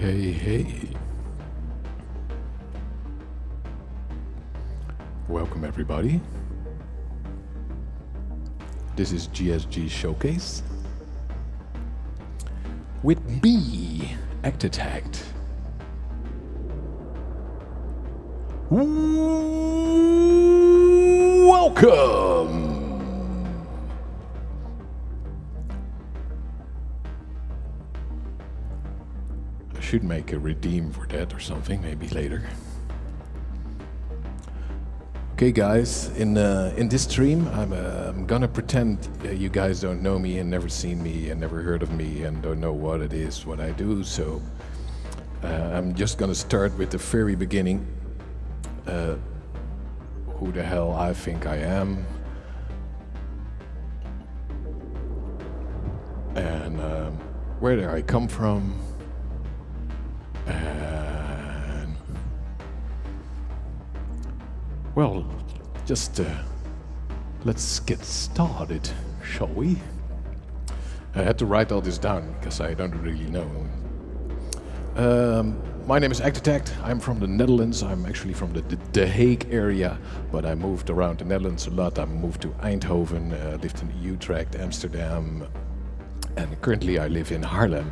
Hey, hey. Welcome, everybody. This is GSG Showcase with me, Actitect. Welcome. I should make a redeem for that or something, maybe later. Okay, guys, in this stream, I'm gonna pretend you guys don't know me and never seen me and never heard of me and don't know what it is, what I do. So I'm just gonna start with the very beginning. Who the hell I think I am, and where did I come from, and well, just let's get started, shall we? I had to write all this down because I don't really know. My name is Actitect. I'm from the Netherlands. I'm actually from the Hague area, but I moved around the Netherlands a lot. I moved to Eindhoven, lived in Utrecht, Amsterdam, and currently I live in Haarlem.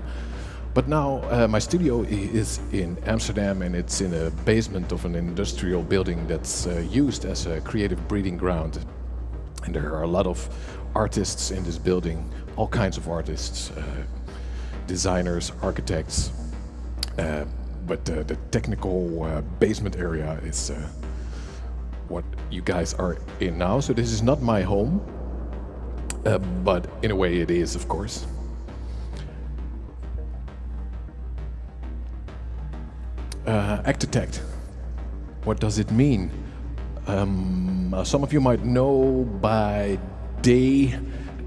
But now my studio is in Amsterdam, and it's in a basement of an industrial building that's used as a creative breeding ground. And there are a lot of artists in this building, all kinds of artists, designers, architects. But the technical basement area is what you guys are in now. So this is not my home, but in a way it is, of course. Actitect, what does it mean? Some of you might know by day,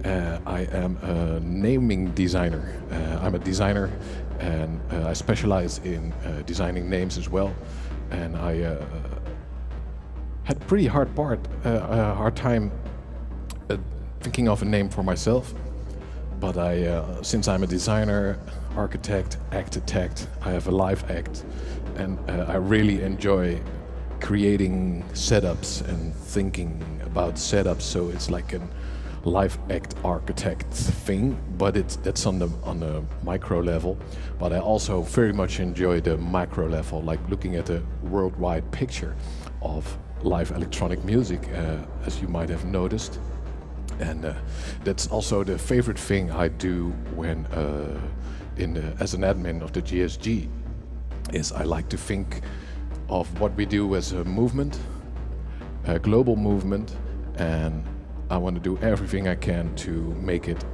I am a naming designer. I'm a designer, and I specialize in designing names as well. And I had a pretty hard time thinking of a name for myself. But since I'm a designer, architect, actitect, I have a live act, and I really enjoy creating setups and thinking about setups. So it's like a live act architect thing, but that's on the micro level. But I also very much enjoy the macro level, like looking at a worldwide picture of live electronic music, as you might have noticed. And that's also the favorite thing I do when as an admin of the GSG, is I like to think of what we do as a movement, a global movement, and I want to do everything I can to make it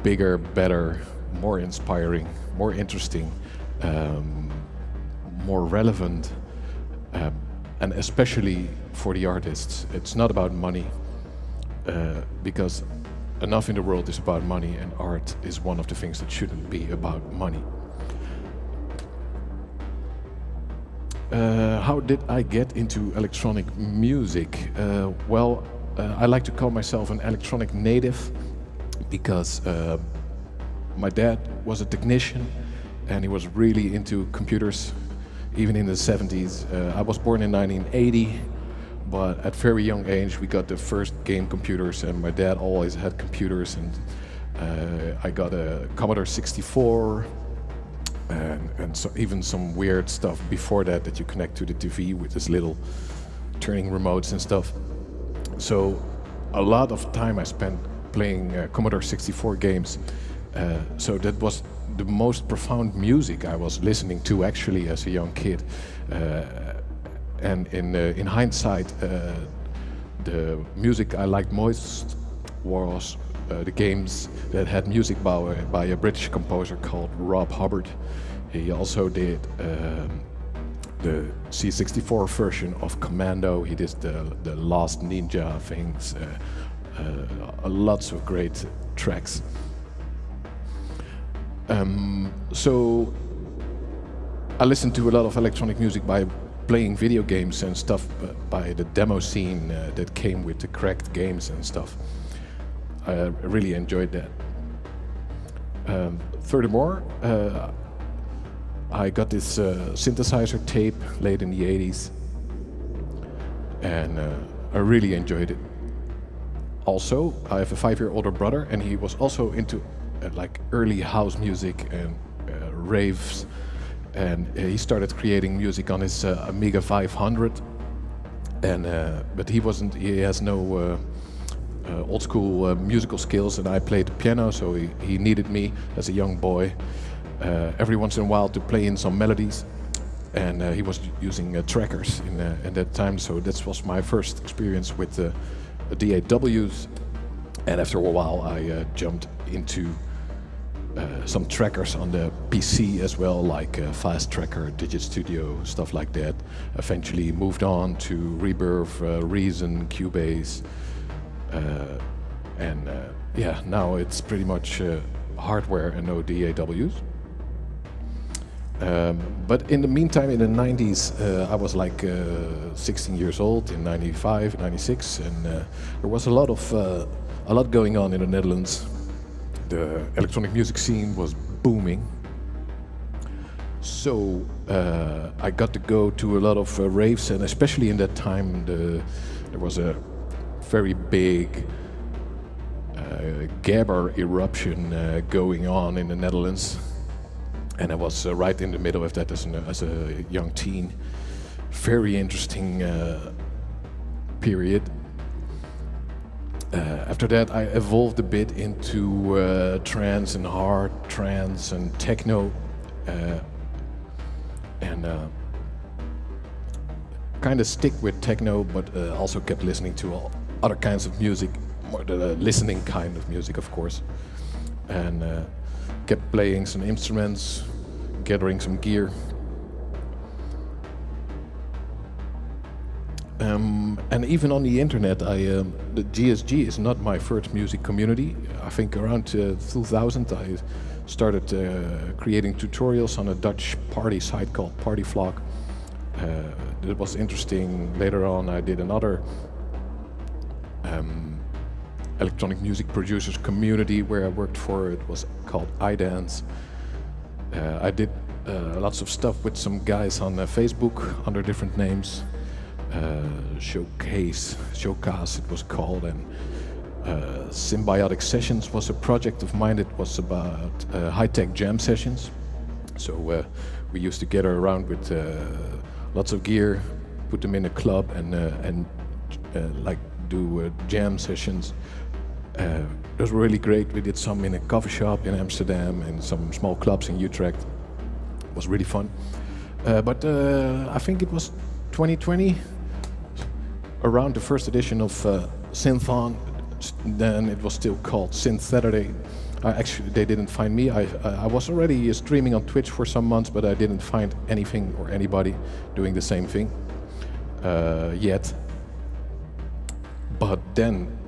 bigger, better, more inspiring, more interesting, more relevant, and especially for the artists. It's not about money, because enough in the world is about money, and art is one of the things that shouldn't be about money. How did I get into electronic music? Well, I like to call myself an electronic native because my dad was a technician and he was really into computers, even in the 70s. I was born in 1980, but at very young age we got the first game computers, and my dad always had computers, and I got a Commodore 64, and so even some weird stuff before that you connect to the TV with this little turning remotes and stuff. So a lot of time I spent playing Commodore 64 games. So that was the most profound music I was listening to actually as a young kid. And in hindsight, the music I liked most was the games that had music by a British composer called Rob Hubbard. He also did the C64 version of Commando. He did the Last Ninja things, lots of great tracks. So I listened to a lot of electronic music by playing video games and stuff, by the demo scene that came with the cracked games and stuff. I really enjoyed that. Furthermore, I got this synthesizer tape late in the 80s, and I really enjoyed it. Also, I have a 5-year older brother, and he was also into like early house music and raves, and he started creating music on his Amiga 500. And but he has no old school musical skills, and I played the piano, so he needed me as a young boy every once in a while to play in some melodies, and he was using trackers in that time, so this was my first experience with the DAWs. And after a while I jumped into some trackers on the PC as well, like Fast Tracker, Digit Studio, stuff like that. Eventually moved on to Rebirth, Reason, Cubase, and yeah, now it's pretty much hardware and no DAWs. But in the meantime, in the 90s, I was like 16 years old in 95, 96, and there was a lot going on in the Netherlands. The electronic music scene was booming. So I got to go to a lot of raves, and especially in that time there was a very big gabber eruption going on in the Netherlands. And I was right in the middle of that as a young teen. Very interesting period. After that, I evolved a bit into trance and hard trance and techno, and kind of stick with techno, but also kept listening to all other kinds of music, more the listening kind of music, of course, and kept playing some instruments, gathering some gear. And even on the internet, the GSG is not my first music community. I think around 2000 I started creating tutorials on a Dutch party site called Party Flock. It was interesting. Later on I did another electronic music producers community where I worked for. It was called iDance. I did lots of stuff with some guys on Facebook under different names. Showcase it was called, and Symbiotic Sessions was a project of mine. It was about high-tech jam sessions. So we used to gather around with lots of gear, put them in a club, and like do jam sessions. It was really great. We did some in a coffee shop in Amsterdam and some small clubs in Utrecht. It was really fun. But I think it was 2020, around the first edition of Synthon. Then it was still called Synth Saturday. Actually, they didn't find me. I was already streaming on Twitch for some months, but I didn't find anything or anybody doing the same thing yet. But then,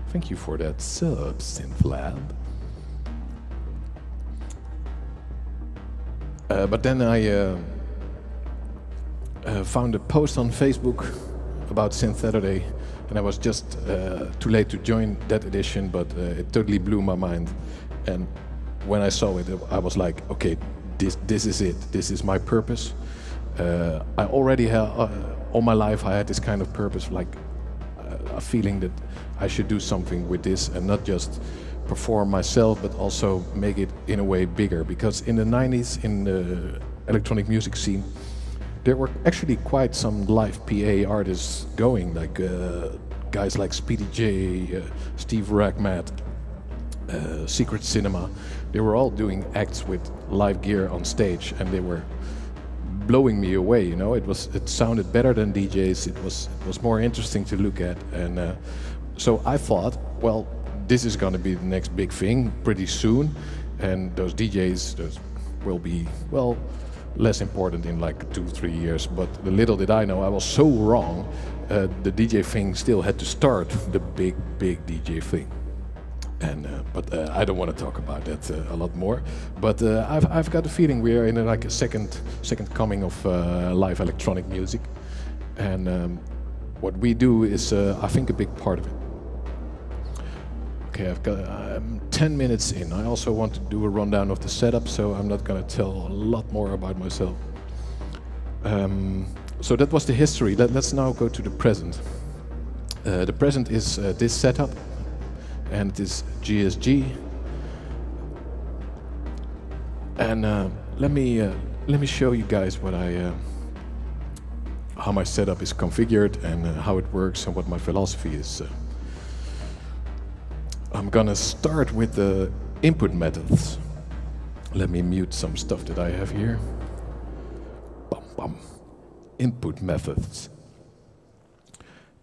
thank you for that sub, SynthLab. But then I found a post on Facebook about Synth Saturday, and I was just too late to join that edition, but it totally blew my mind. And when I saw it, I was like, okay, this is it. This is my purpose. I already had, all my life I had this kind of purpose, like a feeling that I should do something with this and not just perform myself, but also make it in a way bigger. Because in the 90s, in the electronic music scene, there were actually quite some live PA artists going, like guys like Speedy J, Steve Rachmat, Secret Cinema. They were all doing acts with live gear on stage, and they were blowing me away. You know, it sounded better than DJs. It was more interesting to look at, and so I thought, well, this is going to be the next big thing pretty soon, and those DJs will be, well, less important in like 2-3 years. But the little did I know, I was so wrong. The DJ thing still had to start, the big DJ thing. And but I don't want to talk about that a lot more. But I've got a feeling we are in like a second coming of live electronic music, and what we do is I think a big part of it. Okay, I've got 10 minutes in. I also want to do a rundown of the setup, so I'm not going to tell a lot more about myself. So that was the history. Let's now go to the present. The present is this setup, and it is GSG. And let me show you guys what how my setup is configured and how it works and what my philosophy is. I'm gonna start with the input methods. Let me mute some stuff that I have here. Bum, bum. Input methods.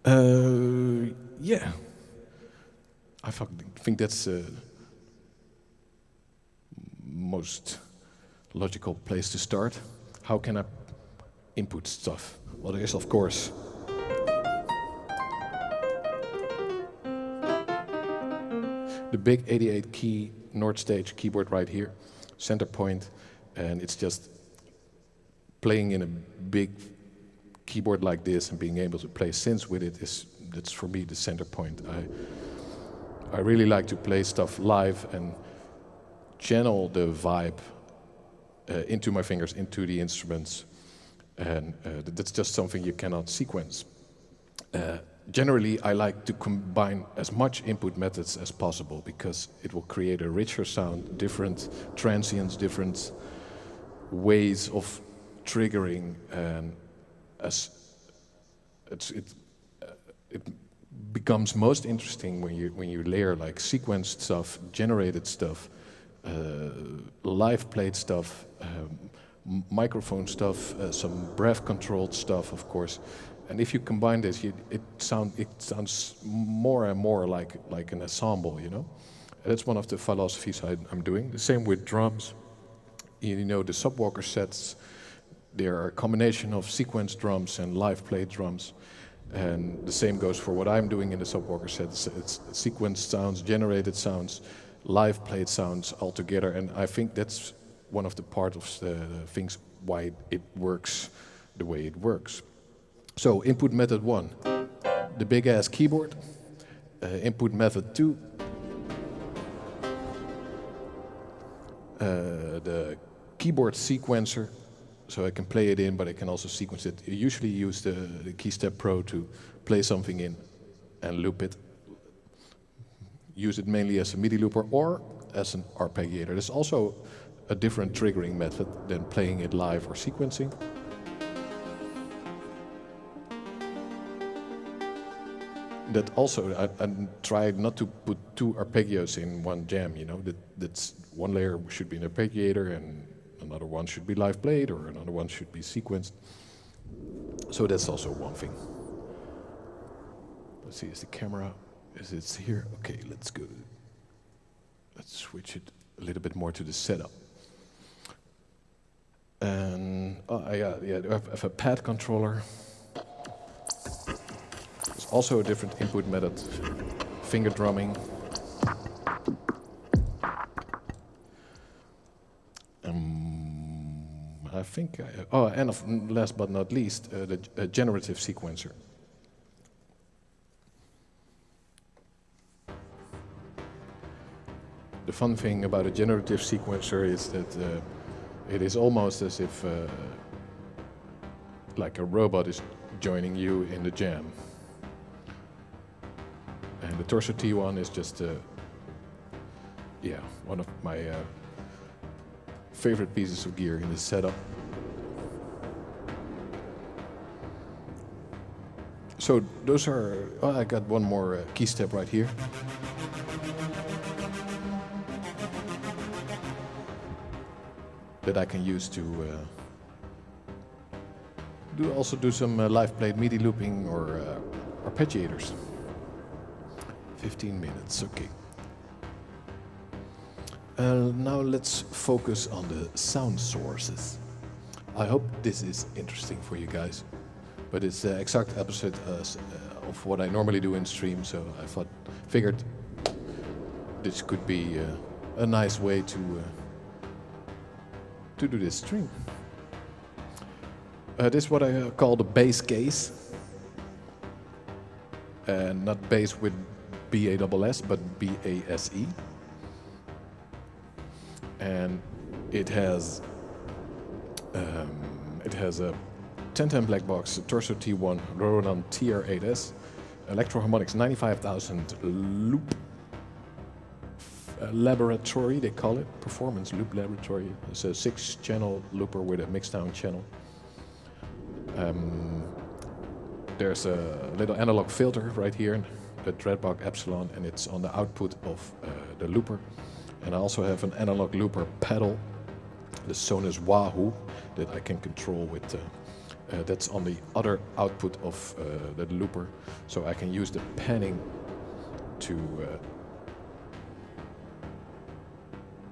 Yeah, I think that's the most logical place to start. How can I input stuff? Well, there is, of course, the big 88 key Nord Stage keyboard right here, center point, and it's just playing in a big keyboard like this and being able to play synths with it that's for me the center point. I really like to play stuff live and channel the vibe into my fingers, into the instruments, and that's just something you cannot sequence. Generally, I like to combine as much input methods as possible because it will create a richer sound, different transients, different ways of triggering, and as it becomes most interesting when you layer like sequenced stuff, generated stuff, live played stuff, microphone stuff, some breath controlled stuff, of course. And if you combine this, it sounds more and more like an ensemble, you know. And that's one of the philosophies I'm doing. The same with drums. You know, the subwoofer sets. They are a combination of sequenced drums and live played drums. And the same goes for what I'm doing in the subwoofer sets. It's sequenced sounds, generated sounds, live played sounds all together. And I think that's one of the parts of the things why it works the way it works. So input method 1, the big ass keyboard. Input method 2, the keyboard sequencer. So I can play it in, but I can also sequence it. I usually use the KeyStep Pro to play something in and loop it. Use it mainly as a MIDI looper or as an arpeggiator. There's also a different triggering method than playing it live or sequencing. That also, I tried not to put 2 arpeggios in one jam, you know. That's one layer should be an arpeggiator and another one should be live played, or another one should be sequenced. So that's also one thing. Let's see, is the camera, is it here? Okay, let's go. Let's switch it a little bit more to the setup. And I have a pad controller. There's also a different input method, finger drumming. I think, and last but not least, the generative sequencer. The fun thing about a generative sequencer is that it is almost as if like a robot is joining you in the jam. And the Torso T1 is just, one of my favorite pieces of gear in this setup. So those are, I got one more key step right here. That I can use to do some live played MIDI looping or arpeggiators. 15 minutes, okay. Now let's focus on the sound sources. I hope this is interesting for you guys, but it's the exact opposite of what I normally do in stream, so I figured this could be a nice way to do this stream. This is what I call the bass case, and not bass with BASS, but BASE. And it has a 1010 black box, a Torso T1, Roland TR8S, Electro-Harmonix 95,000 loop laboratory, they call it, performance loop laboratory. It's a 6-channel looper with a mixdown channel. There's a little analog filter right here, the Dreadbog Epsilon, and it's on the output of the looper. And I also have an analog looper pedal, the Sonus Wahoo, that I can control with, that's on the other output of the looper. So I can use the panning to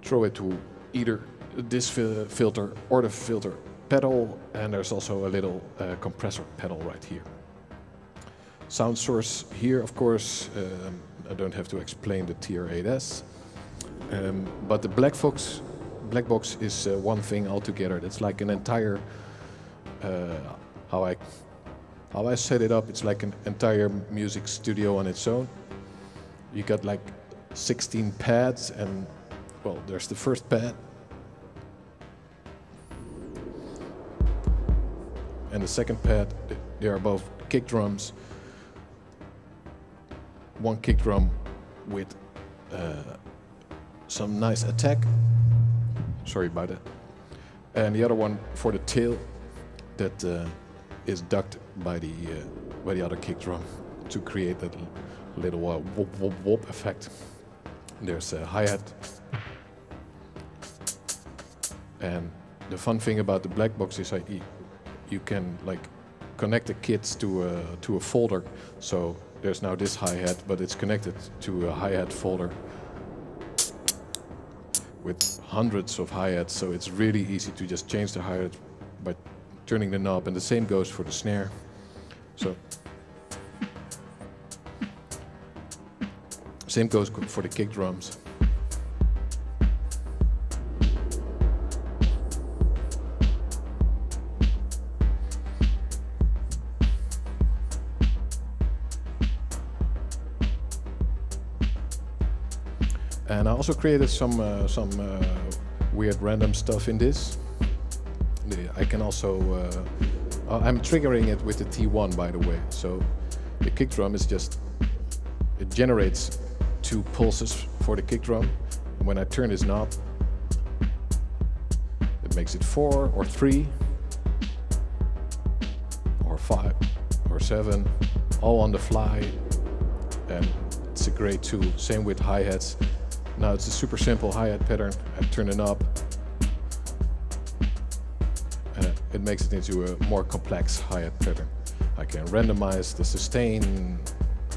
throw it to either this filter or the filter pedal, and there's also a little compressor pedal right here. Sound source here, of course, I don't have to explain the TR8S, but the black box is one thing altogether. It's like an entire, how I set it up, it's like an entire music studio on its own. You got like 16 pads, and well, there's the first pad. And the second pad, they are both kick drums. One kick drum with some nice attack. Sorry about that. And the other one for the tail that is ducked by the other kick drum to create that little whoop whoop whoop effect. There's a hi-hat. And the fun thing about the black box is you can like connect the kits to a folder. So there's now this hi-hat, but it's connected to a hi-hat folder with hundreds of hi-hats. So it's really easy to just change the hi-hat by turning the knob, and the same goes for the snare. So same goes for the kick drums. And I also created some weird random stuff in this. I can also, I'm triggering it with the T1, by the way. So the kick drum is just, it generates 2 pulses for the kick drum. And when I turn this knob, it makes it 4 or 3 or 5 or 7, all on the fly. And it's a great tool. Same with hi-hats. Now it's a super simple hi-hat pattern. I turn the knob. It makes it into a more complex hi-hat pattern. I can randomize the sustain,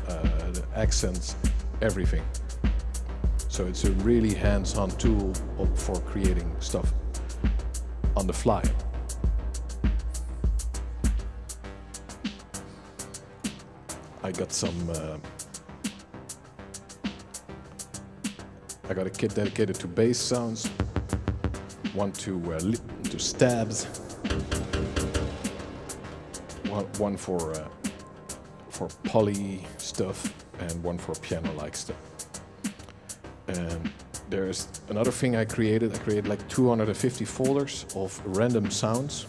the accents, everything. So it's a really hands-on tool for creating stuff on the fly. I got I got a kit dedicated to bass sounds, one to stabs, one for poly stuff, and one for piano-like stuff. And there's another thing I created. I created like 250 folders of random sounds.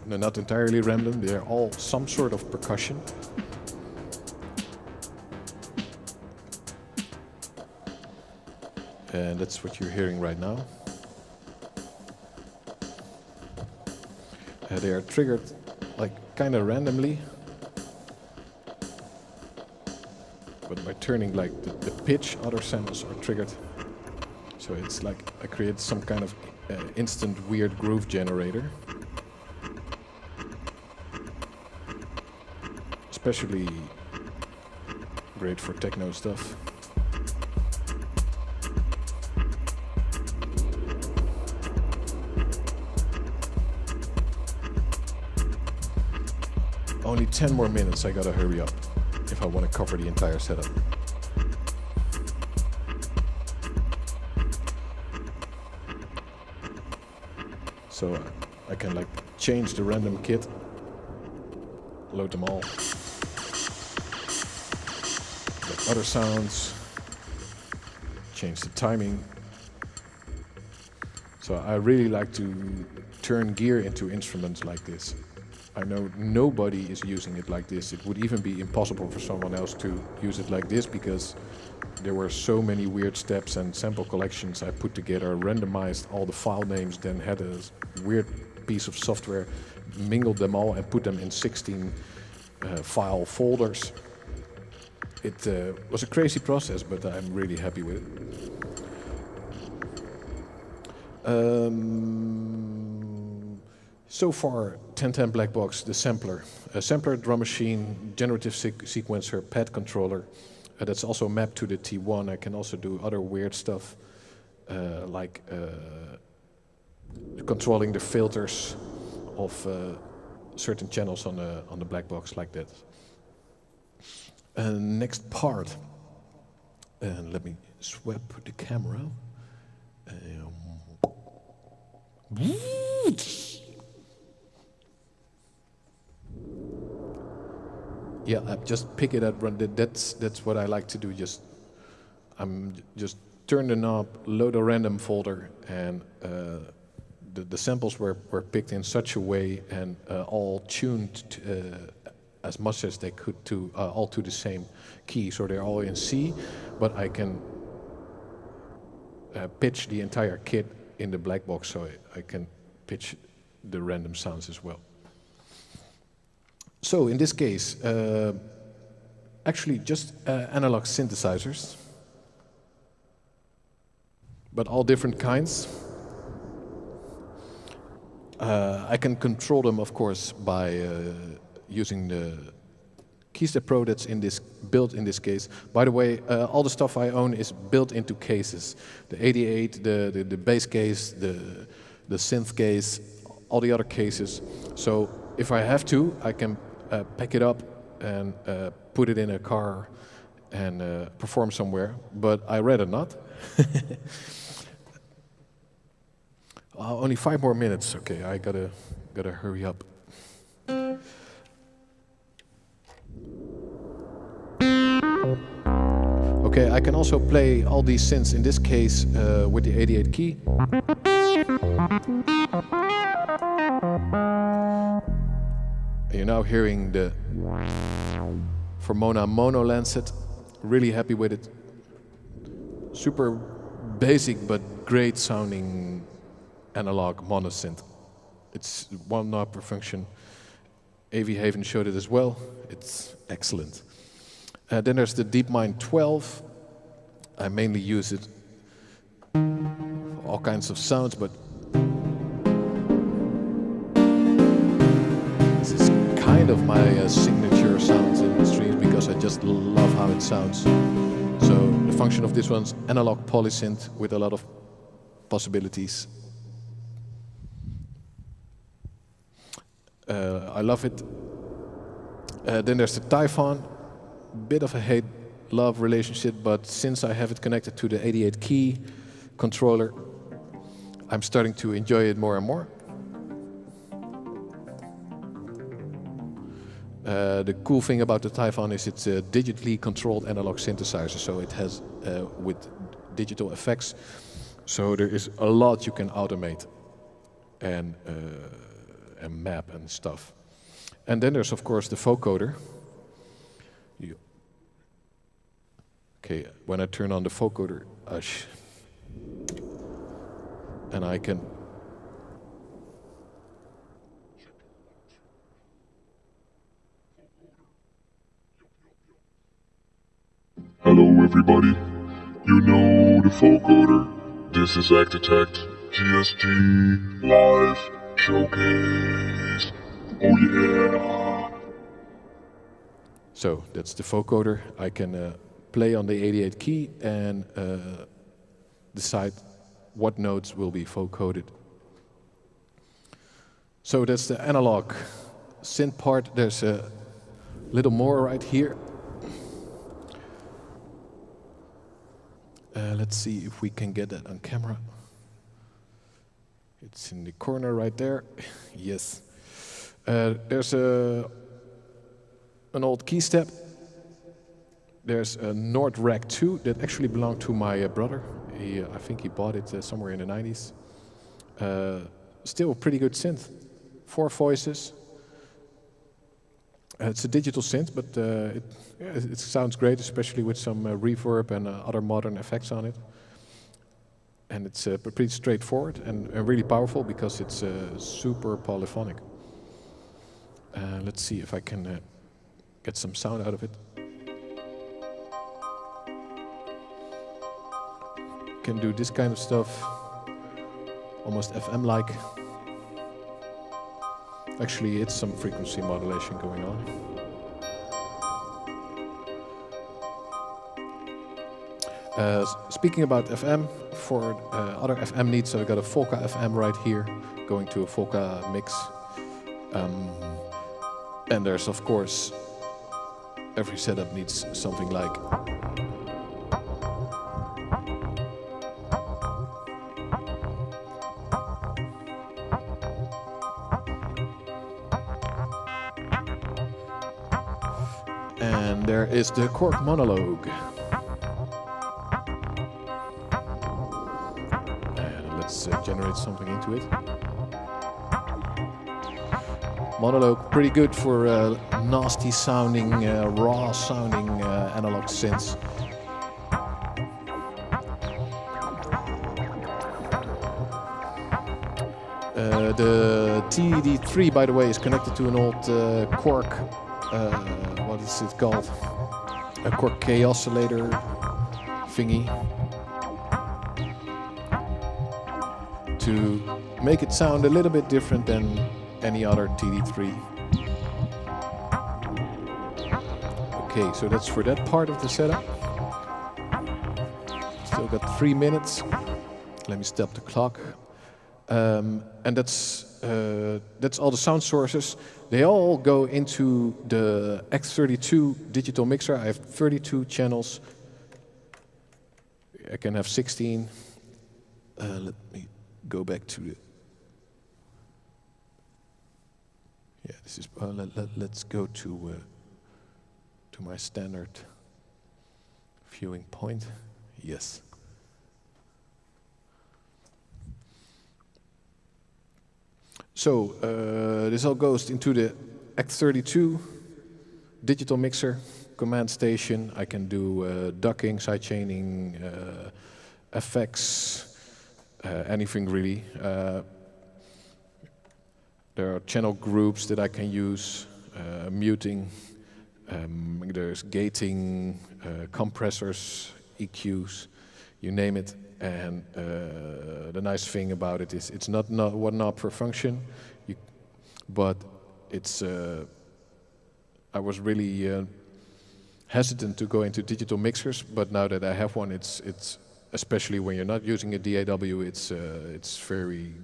They're not entirely random. They're all some sort of percussion. And that's what you're hearing right now. They are triggered like kind of randomly, but by turning like the pitch, other samples are triggered. So it's like I create some kind of instant weird groove generator. Especially great for techno stuff. Only 10 more minutes, I gotta hurry up if I want to cover the entire setup. So I can like change the random kit, load them all. Get other sounds, change the timing. So I really like to turn gear into instruments like this. I know nobody is using it like this. It would even be impossible for someone else to use it like this because there were so many weird steps and sample collections I put together, randomized all the file names, then had a weird piece of software, mingled them all and put them in 16 file folders. It was a crazy process, but I'm really happy with it. So far, 1010 Black Box, the sampler. A sampler, drum machine, generative sequencer, pad controller. That's also mapped to the T1. I can also do other weird stuff, like controlling the filters of certain channels on the black box, like that. Next part. Let me swap the camera. Yeah, I just pick it up. That's what I like to do. Just turn the knob, load a random folder, and the samples were picked in such a way and all tuned as much as they could to all to the same key. So they're all in C, but I can pitch the entire kit in the black box, so I can pitch the random sounds as well. So in this case, actually just analog synthesizers, but all different kinds. I can control them, of course, by using the Keystep Pro that's built in this case. By the way, all the stuff I own is built into cases. The 88, the bass case, the synth case, all the other cases. So if I have to, I can pack it up and put it in a car and perform somewhere, but I rather not. Only 5 more minutes. Okay, I gotta hurry up. Okay, I can also play all these synths, in this case with the 88 key. You're now hearing the Formona Mono Lancet. Really happy with it. Super basic but great sounding analog monosynth. It's one knob per function. AV Haven showed it as well. It's excellent. Then there's the DeepMind 12. I mainly use it for all kinds of sounds, but this is kind of my signature sounds in the streams because I just love how it sounds. So the function of this one's analog polysynth with a lot of possibilities. I love it. Then there's the Typhon. Bit of a hate-love relationship, but since I have it connected to the 88 key controller, I'm starting to enjoy it more and more. The cool thing about the Typhon is it's a digitally controlled analog synthesizer, so it has with digital effects. So there is a lot you can automate and map and stuff. And then there's of course the vocoder. Okay, when I turn on the vocoder, and I can Hello everybody, you know the vocoder. This is Actitect, GSG.live showcase. Oh yeah! So that's the vocoder. I can play on the 88 key and decide what notes will be vocoded. So that's the analog synth part. There's a little more right here. Let's see if we can get that on camera. It's in the corner right there. Yes. There's an old keystep. There's a Nord Rack 2 that actually belonged to my brother. I think he bought it somewhere in the 90s. Still a pretty good synth. 4 voices. It's a digital synth, but it sounds great, especially with some reverb and other modern effects on it. And it's pretty straightforward and really powerful because it's super polyphonic. Let's see if I can get some sound out of it. Can do this kind of stuff, almost FM-like. Actually, it's some frequency modulation going on. Speaking about FM, for other FM needs, so I got a Volca FM right here, going to a Volca mix. And there's, of course, every setup needs something like. And there is the Korg monologue. And let's generate something into it. Monologue, pretty good for nasty sounding, raw sounding analog synths. The TD3, by the way, is connected to an old Korg, what is it called? A Korg K oscillator thingy. To make it sound a little bit different than any other TD3. Okay, so that's for that part of the setup. Still got 3 minutes. Let me stop the clock. And that's all the sound sources. They all go into the X32 digital mixer. I have 32 channels. I can have 16. Let me go back to the. Yeah, this is. Let's go to my standard viewing point. Yes. So this all goes into the X32 digital mixer command station. I can do ducking, sidechaining, effects, anything really. There are channel groups that I can use, muting. There's gating, compressors, EQs, you name it. And the nice thing about it is it's not one knob per function, but it's. I was really hesitant to go into digital mixers, but now that I have one, it's especially when you're not using a DAW, it's very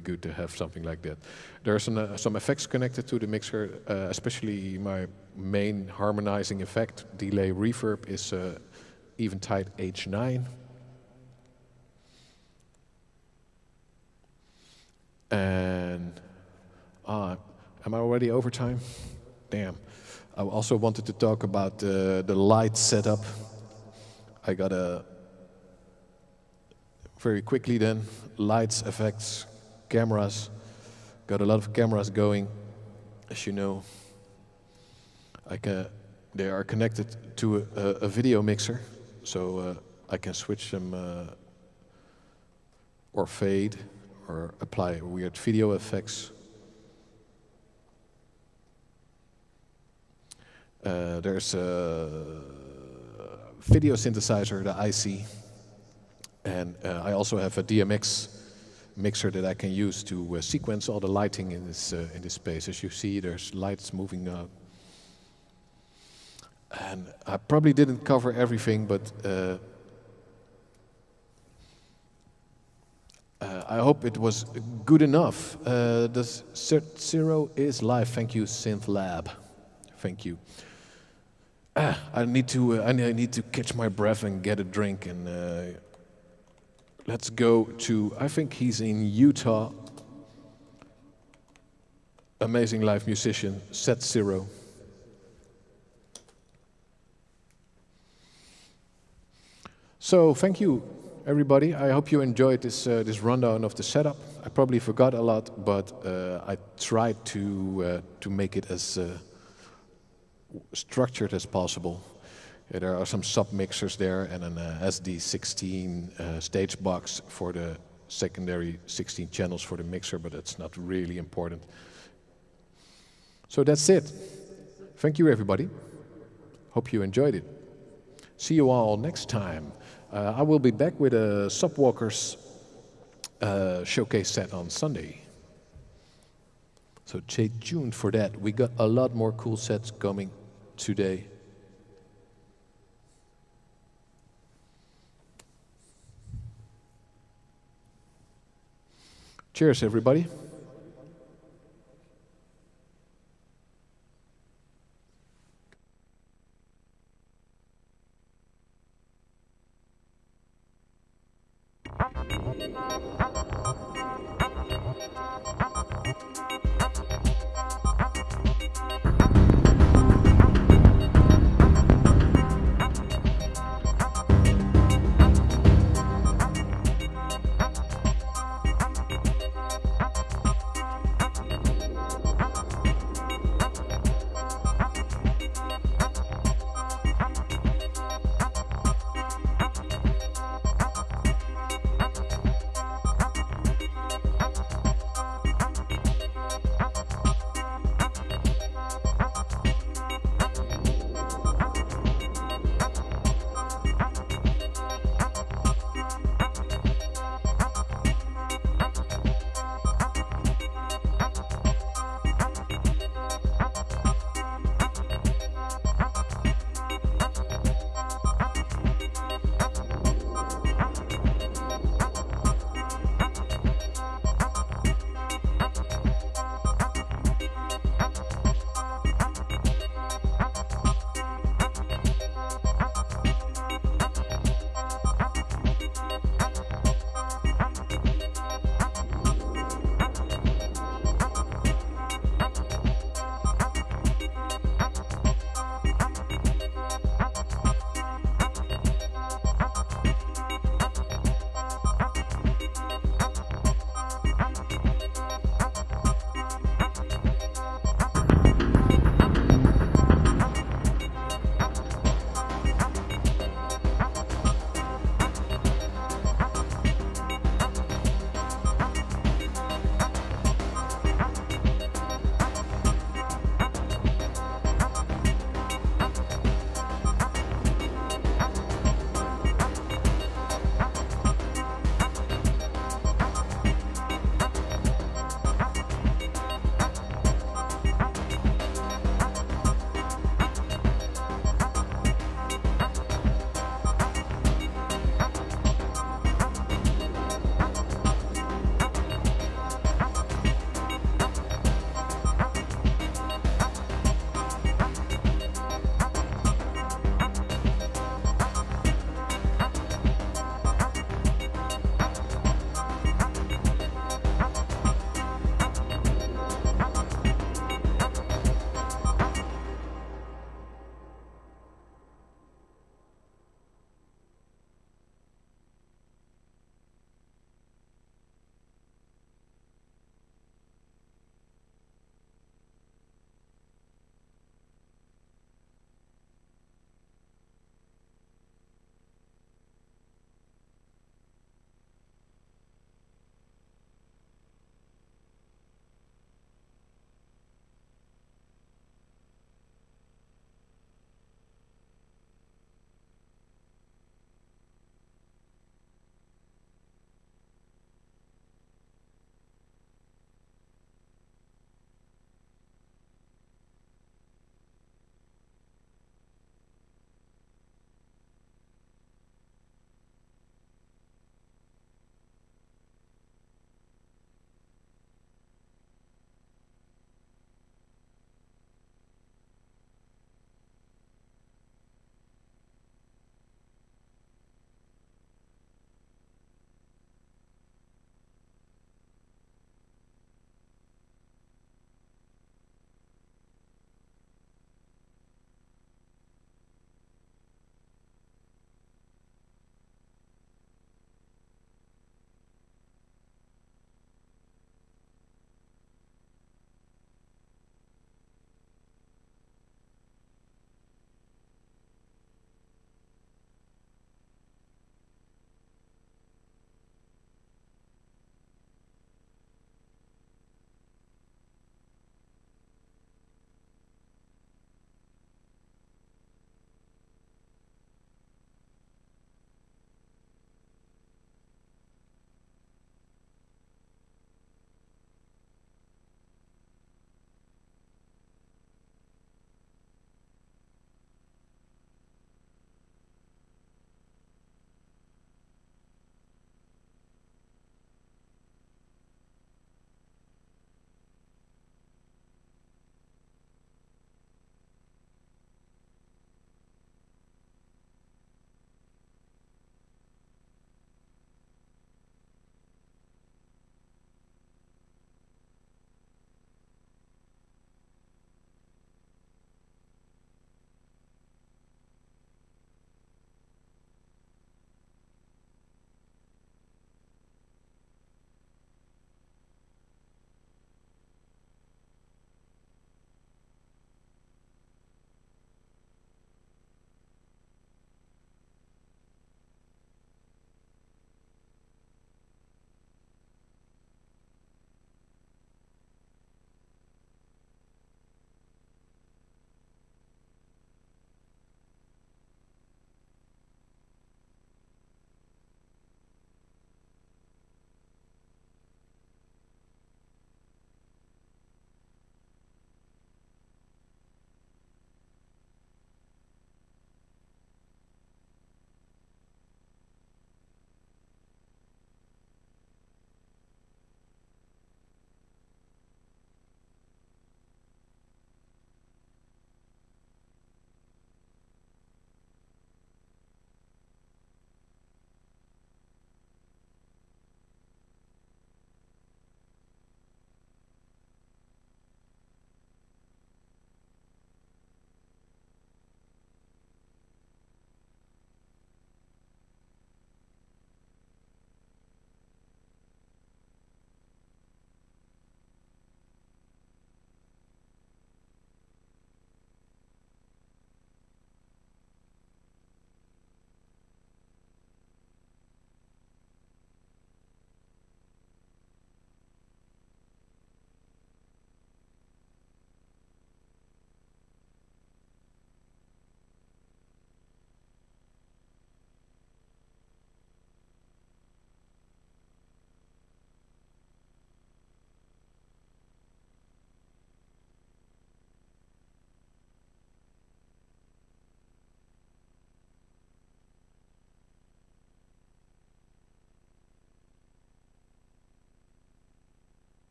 good to have something like that. There are some effects connected to the mixer, especially my main harmonizing effect, delay reverb, is Eventide H9. And am I already over time? Damn. I also wanted to talk about the light setup. I got very quickly then, lights, effects, cameras. Got a lot of cameras going, as you know. They are connected to a video mixer, so I can switch them or fade, or apply weird video effects. There's a video synthesizer, the IC, and I also have a DMX mixer that I can use to sequence all the lighting in this space. As you see, there's lights moving up. And I probably didn't cover everything, but I hope it was good enough. The Cert Zero is live. Thank you, Synth Lab. Thank you. I need to catch my breath and get a drink, and let's go to. I think he's in Utah. Amazing live musician, Set Zero. So thank you, everybody. I hope you enjoyed this rundown of the setup. I probably forgot a lot, but I tried to make it as structured as possible. There are some sub mixers there and an SD16 stage box for the secondary 16 channels for the mixer, but that's not really important. So that's it. Thank you, everybody. Hope you enjoyed it. See you all next time. I will be back with a Subwalkers showcase set on Sunday. So stay tuned for that. We got a lot more cool sets coming today. Cheers, everybody.